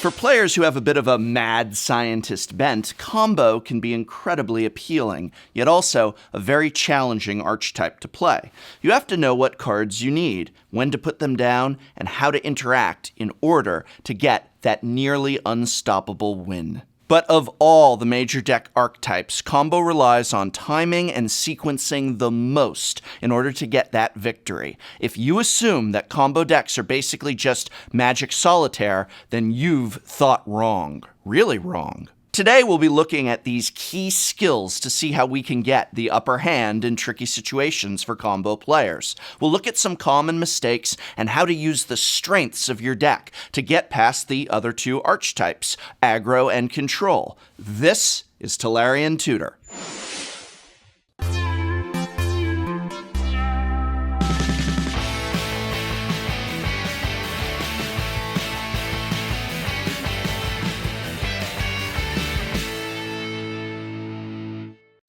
For players who have a bit of a mad scientist bent, combo can be incredibly appealing, yet also a very challenging archetype to play. You have to know what cards you need, when to put them down, and how to interact in order to get that nearly unstoppable win. But of all the major deck archetypes, combo relies on timing and sequencing the most in order to get that victory. If you assume that combo decks are basically just Magic Solitaire, then you've thought wrong. Really wrong. Today we'll be looking at these key skills to see how we can get the upper hand in tricky situations for combo players. We'll look at some common mistakes and how to use the strengths of your deck to get past the other two archetypes, Aggro and Control. This is Tolarian Tutor.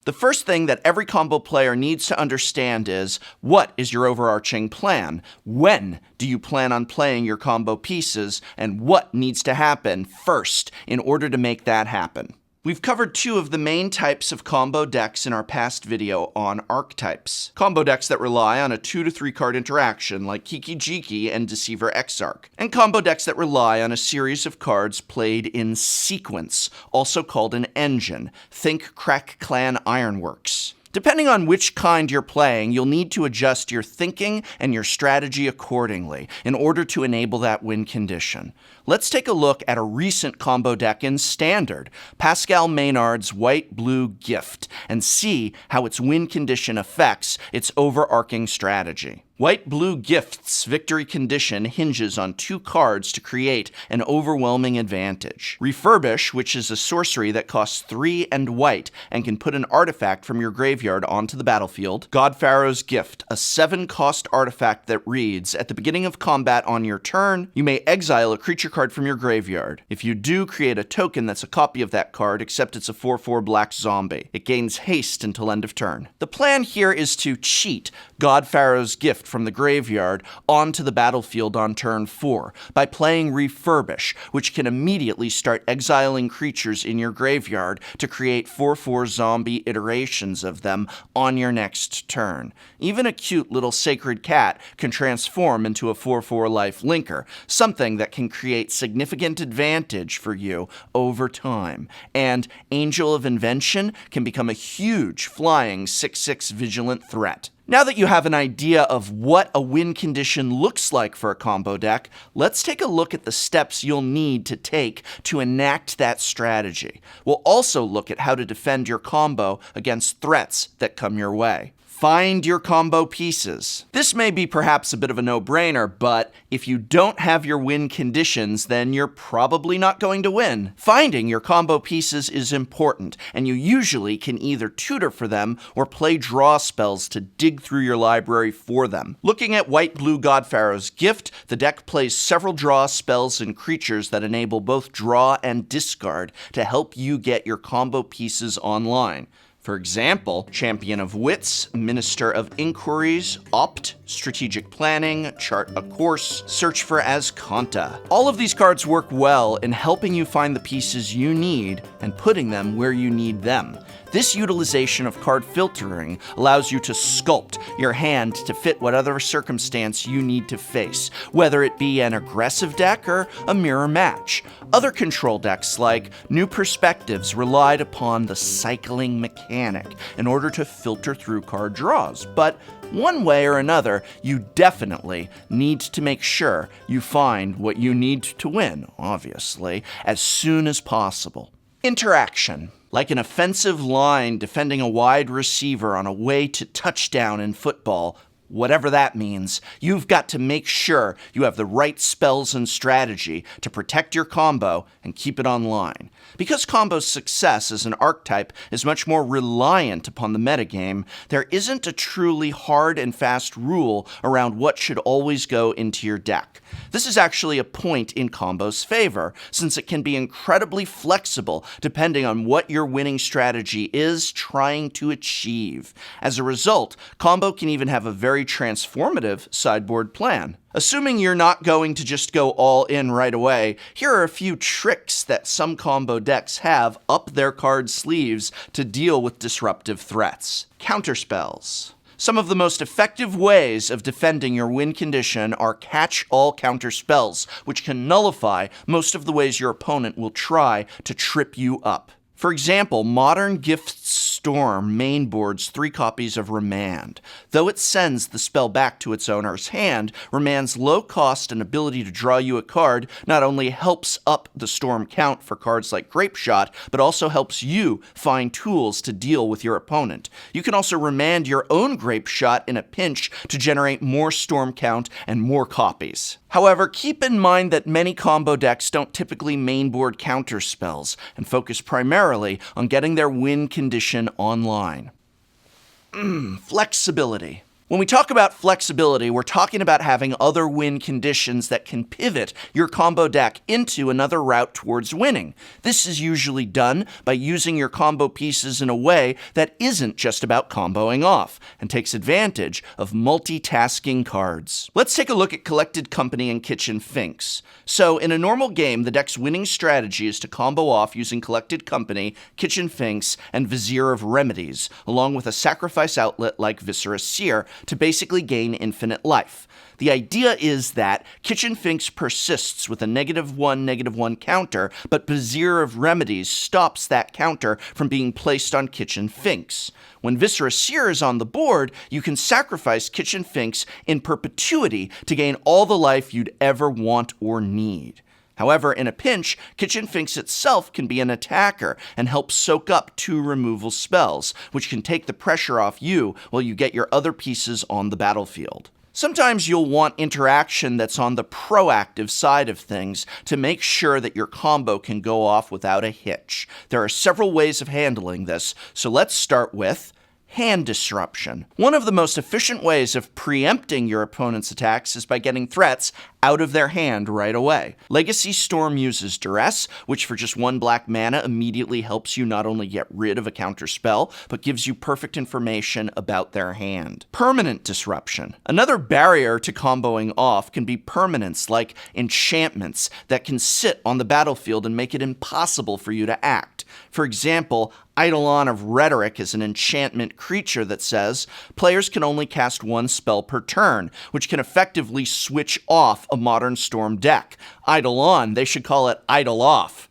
The first thing that every combo player needs to understand is, what is your overarching plan? When do you plan on playing your combo pieces? And what needs to happen first in order to make that happen? We've covered two of the main types of combo decks in our past video on archetypes. Combo decks that rely on a 2 to 3 card interaction like Kiki Jiki and Deceiver Exarch. And combo decks that rely on a series of cards played in sequence, also called an engine. Think Crack Clan Ironworks. Depending on which kind you're playing, you'll need to adjust your thinking and your strategy accordingly in order to enable that win condition. Let's take a look at a recent combo deck in Standard, Pascal Maynard's White-Blue Gift, and see how its win condition affects its overarching strategy. White-Blue Gift's victory condition hinges on 2 cards to create an overwhelming advantage. Refurbish, which is a sorcery that costs 3 and white and can put an artifact from your graveyard onto the battlefield. Godpharaoh's Gift, a 7-cost artifact that reads, at the beginning of combat on your turn, you may exile a creature card from your graveyard. If you do, create a token that's a copy of that card, except it's a 4/4 black zombie. It gains haste until end of turn. The plan here is to cheat Godpharaoh's Gift from the graveyard onto the battlefield on turn 4 by playing Refurbish, which can immediately start exiling creatures in your graveyard to create 4/4 zombie iterations of them on your next turn. Even a cute little sacred cat can transform into a 4/4 life linker, something that can create significant advantage for you over time. And Angel of Invention can become a huge flying 6/6 vigilant threat. Now that you have an idea of what a win condition looks like for a combo deck, let's take a look at the steps you'll need to take to enact that strategy. We'll also look at how to defend your combo against threats that come your way. Find your combo pieces. This may be perhaps a bit of a no-brainer, but if you don't have your win conditions, then you're probably not going to win. Finding your combo pieces is important, and you usually can either tutor for them or play draw spells to dig through your library for them. Looking at White-Blue Godpharaoh's Gift, the deck plays several draw spells and creatures that enable both draw and discard to help you get your combo pieces online. For example, Champion of Wits, Minister of Inquiries, Opt, Strategic Planning, Chart a Course, Search for Azcanta. All of these cards work well in helping you find the pieces you need and putting them where you need them. This utilization of card filtering allows you to sculpt your hand to fit whatever circumstance you need to face, whether it be an aggressive deck or a mirror match. Other control decks like New Perspectives relied upon the cycling mechanic in order to filter through card draws, but one way or another, you definitely need to make sure you find what you need to win, obviously, as soon as possible. Interaction. Like an offensive line defending a wide receiver on a way to touchdown in football, whatever that means, you've got to make sure you have the right spells and strategy to protect your combo and keep it online. Because combo's success as an archetype is much more reliant upon the metagame, there isn't a truly hard and fast rule around what should always go into your deck. This is actually a point in combo's favor, since it can be incredibly flexible depending on what your winning strategy is trying to achieve. As a result, combo can even have a very transformative sideboard plan. Assuming you're not going to just go all in right away, here are a few tricks that some combo decks have up their card sleeves to deal with disruptive threats. Counterspells. Some of the most effective ways of defending your win condition are catch-all counterspells, which can nullify most of the ways your opponent will try to trip you up. For example, Modern Gifts Storm mainboards 3 copies of Remand. Though it sends the spell back to its owner's hand, Remand's low cost and ability to draw you a card not only helps up the Storm count for cards like Grapeshot, but also helps you find tools to deal with your opponent. You can also Remand your own Grapeshot in a pinch to generate more Storm count and more copies. However, keep in mind that many combo decks don't typically mainboard counterspells and focus primarily on getting their win condition online. Flexibility. When we talk about flexibility, we're talking about having other win conditions that can pivot your combo deck into another route towards winning. This is usually done by using your combo pieces in a way that isn't just about comboing off, and takes advantage of multitasking cards. Let's take a look at Collected Company and Kitchen Finks. So, in a normal game, the deck's winning strategy is to combo off using Collected Company, Kitchen Finks, and Vizier of Remedies, along with a sacrifice outlet like Viscera Seer, to basically gain infinite life. The idea is that Kitchen Finks persists with a -1/-1 counter, but Vizier of Remedies stops that counter from being placed on Kitchen Finks. When Viscera Seer is on the board, you can sacrifice Kitchen Finks in perpetuity to gain all the life you'd ever want or need. However, in a pinch, Kitchen Finks itself can be an attacker and help soak up 2 removal spells, which can take the pressure off you while you get your other pieces on the battlefield. Sometimes you'll want interaction that's on the proactive side of things to make sure that your combo can go off without a hitch. There are several ways of handling this, so let's start with hand disruption. One of the most efficient ways of preempting your opponent's attacks is by getting threats out of their hand right away. Legacy Storm uses Duress, which for just 1 black mana immediately helps you not only get rid of a counter spell, but gives you perfect information about their hand. Permanent disruption. Another barrier to comboing off can be permanents like enchantments that can sit on the battlefield and make it impossible for you to act. For example, Eidolon of Rhetoric is an enchantment creature that says players can only cast 1 spell per turn, which can effectively switch off a Modern Storm deck. Eidolon, they should call it Idle Off.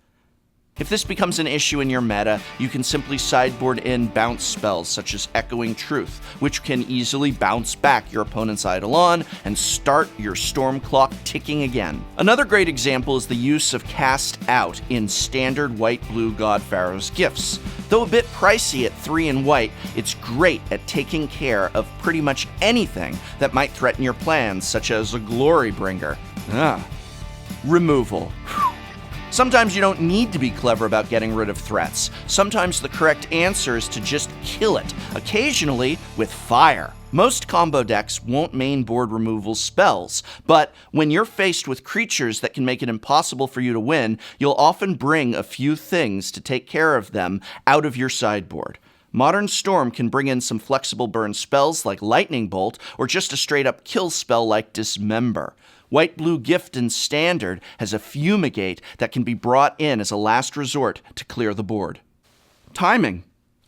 If this becomes an issue in your meta, you can simply sideboard in bounce spells such as Echoing Truth, which can easily bounce back your opponent's Eidolon and start your storm clock ticking again. Another great example is the use of Cast Out in standard white-blue God Pharaoh's Gifts. Though a bit pricey at 3 in white, it's great at taking care of pretty much anything that might threaten your plans, such as a Glorybringer. Removal. Sometimes you don't need to be clever about getting rid of threats. Sometimes the correct answer is to just kill it, occasionally with fire. Most combo decks won't mainboard removal spells, but when you're faced with creatures that can make it impossible for you to win, you'll often bring a few things to take care of them out of your sideboard. Modern Storm can bring in some flexible burn spells like Lightning Bolt, or just a straight-up kill spell like Dismember. White-Blue Gift in Standard has a Fumigate that can be brought in as a last resort to clear the board. Timing.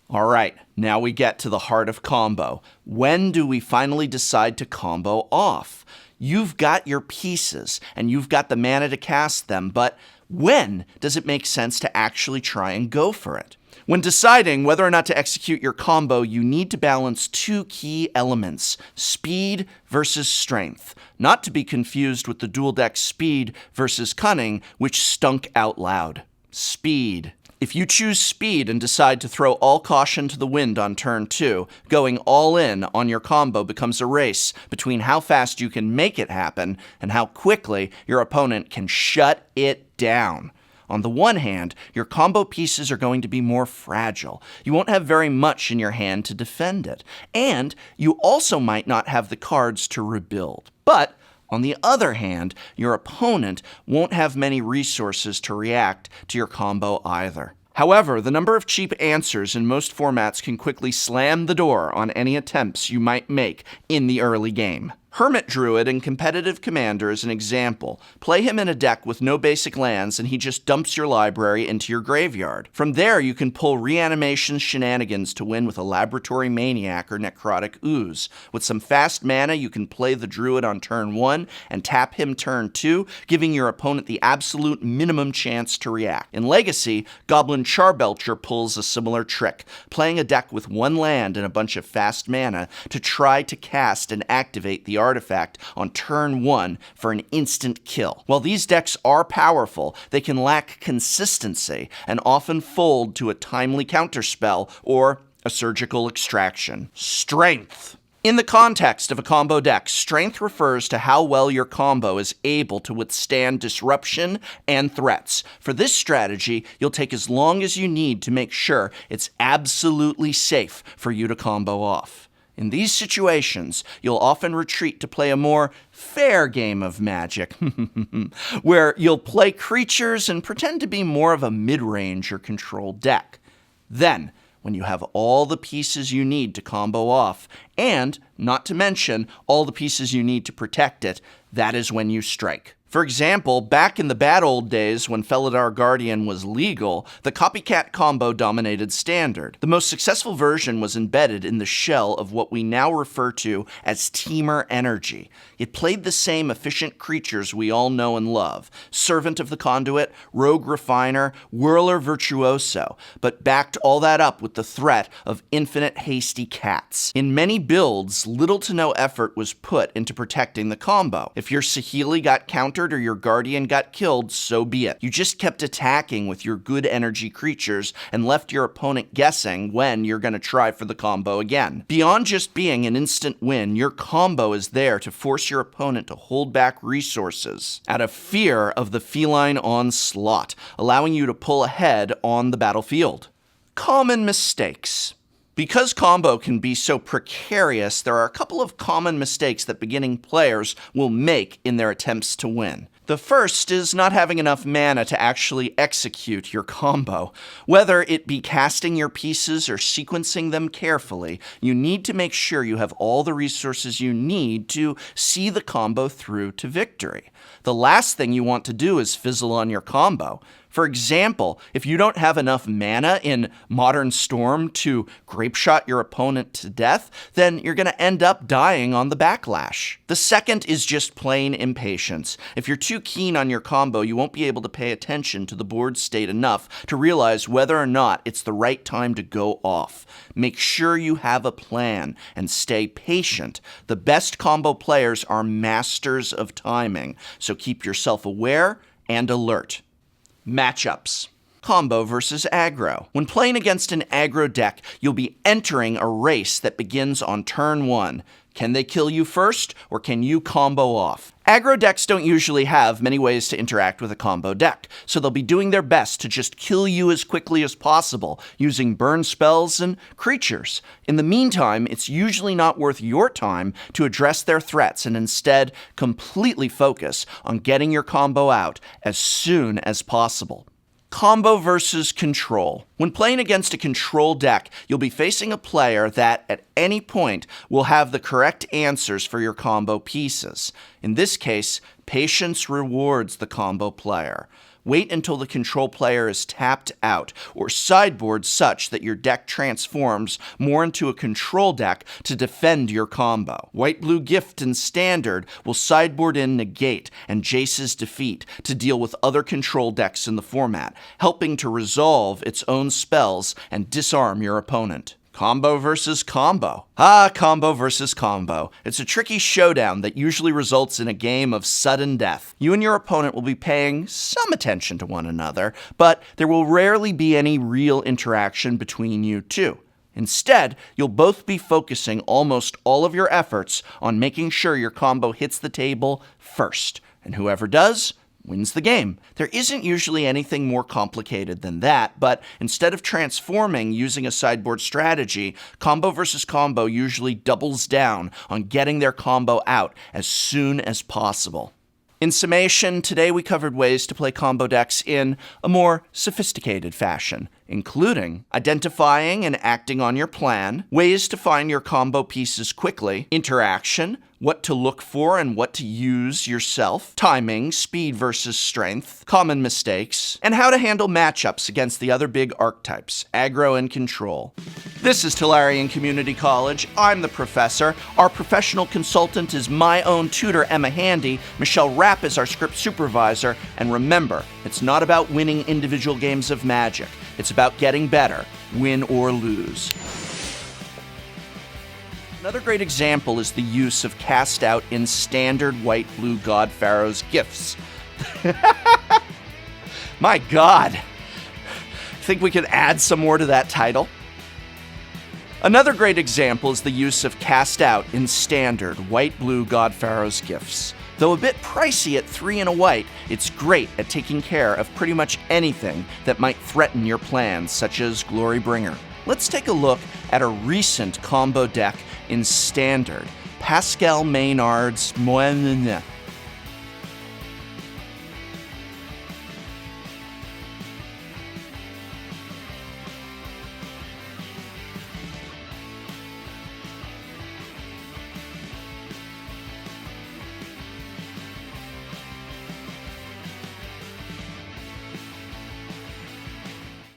Alright, now we get to the heart of combo. When do we finally decide to combo off? You've got your pieces, and you've got the mana to cast them, but when does it make sense to actually try and go for it? When deciding whether or not to execute your combo, you need to balance 2 key elements, speed versus strength, not to be confused with the dual deck speed versus cunning, which stunk out loud. Speed. If you choose speed and decide to throw all caution to the wind on turn 2, going all in on your combo becomes a race between how fast you can make it happen and how quickly your opponent can shut it down. On the one hand, your combo pieces are going to be more fragile. You won't have very much in your hand to defend it. And you also might not have the cards to rebuild. But On the other hand, your opponent won't have many resources to react to your combo either. However, the number of cheap answers in most formats can quickly slam the door on any attempts you might make in the early game. Hermit Druid in Competitive Commander is an example. Play him in a deck with no basic lands and he just dumps your library into your graveyard. From there, you can pull reanimation shenanigans to win with a Laboratory Maniac or Necrotic Ooze. With some fast mana, you can play the Druid on turn 1 and tap him turn 2, giving your opponent the absolute minimum chance to react. In Legacy, Goblin Charbelcher pulls a similar trick, playing a deck with one land and a bunch of fast mana to try to cast and activate the artifact on turn 1 for an instant kill. While these decks are powerful, they can lack consistency and often fold to a timely counterspell or a surgical extraction. Strength. In the context of a combo deck, strength refers to how well your combo is able to withstand disruption and threats. For this strategy, you'll take as long as you need to make sure it's absolutely safe for you to combo off. In these situations, you'll often retreat to play a more fair game of Magic, where you'll play creatures and pretend to be more of a mid-range or control deck. Then, when you have all the pieces you need to combo off, and, not to mention, all the pieces you need to protect it, that is when you strike. For example, back in the bad old days when Felidar Guardian was legal, the copycat combo dominated Standard. The most successful version was embedded in the shell of what we now refer to as Temur Energy. It played the same efficient creatures we all know and love, Servant of the Conduit, Rogue Refiner, Whirler Virtuoso, but backed all that up with the threat of infinite hasty cats. In many builds, little to no effort was put into protecting the combo. If your Saheeli got countered or your Guardian got killed, so be it. You just kept attacking with your good energy creatures and left your opponent guessing when you're going to try for the combo again. Beyond just being an instant win, your combo is there to force your opponent to hold back resources out of fear of the feline onslaught, allowing you to pull ahead on the battlefield. Common mistakes. Because combo can be so precarious, there are a couple of common mistakes that beginning players will make in their attempts to win. The first is not having enough mana to actually execute your combo. Whether it be casting your pieces or sequencing them carefully, you need to make sure you have all the resources you need to see the combo through to victory. The last thing you want to do is fizzle on your combo. For example, if you don't have enough mana in Modern Storm to grapeshot your opponent to death, then you're going to end up dying on the backlash. The second is just plain impatience. If you're too keen on your combo, you won't be able to pay attention to the board state enough to realize whether or not it's the right time to go off. Make sure you have a plan and stay patient. The best combo players are masters of timing, so keep yourself aware and alert. Matchups. Combo versus aggro. When playing against an aggro deck, you'll be entering a race that begins on turn 1. Can they kill you first, or can you combo off? Aggro decks don't usually have many ways to interact with a combo deck, so they'll be doing their best to just kill you as quickly as possible, using burn spells and creatures. In the meantime, it's usually not worth your time to address their threats and instead completely focus on getting your combo out as soon as possible. Combo versus control. When playing against a control deck, you'll be facing a player that, at any point, will have the correct answers for your combo pieces. In this case, patience rewards the combo player. Wait until the control player is tapped out, or sideboard such that your deck transforms more into a control deck to defend your combo. White-Blue Gift and Standard will sideboard in Negate and Jace's Defeat to deal with other control decks in the format, helping to resolve its own spells and disarm your opponent. Combo versus combo. Combo versus combo. It's a tricky showdown that usually results in a game of sudden death. You and your opponent will be paying some attention to one another, but there will rarely be any real interaction between you two. Instead, you'll both be focusing almost all of your efforts on making sure your combo hits the table first, and whoever does wins the game. There isn't usually anything more complicated than that, but instead of transforming using a sideboard strategy, combo versus combo usually doubles down on getting their combo out as soon as possible. In summation, today we covered ways to play combo decks in a more sophisticated fashion, including identifying and acting on your plan, ways to find your combo pieces quickly, interaction, what to look for and what to use yourself, timing, speed versus strength, common mistakes, and how to handle matchups against the other big archetypes, Aggro and Control. This is Tolarian Community College. I'm the professor. Our professional consultant is my own tutor, Emma Handy. Michelle Rapp is our script supervisor. And remember, it's not about winning individual games of Magic. It's about getting better, win or lose. Another great example is the use of cast out in standard white-blue God Pharaoh's gifts. My God. Think we could add some more to that title? Another great example is the use of cast out in standard white-blue God Pharaoh's gifts. Though a bit pricey at 3 and a white, it's great at taking care of pretty much anything that might threaten your plans, such as Glorybringer. Let's take a look at a recent combo deck in standard, Pascal Maynard's Moine.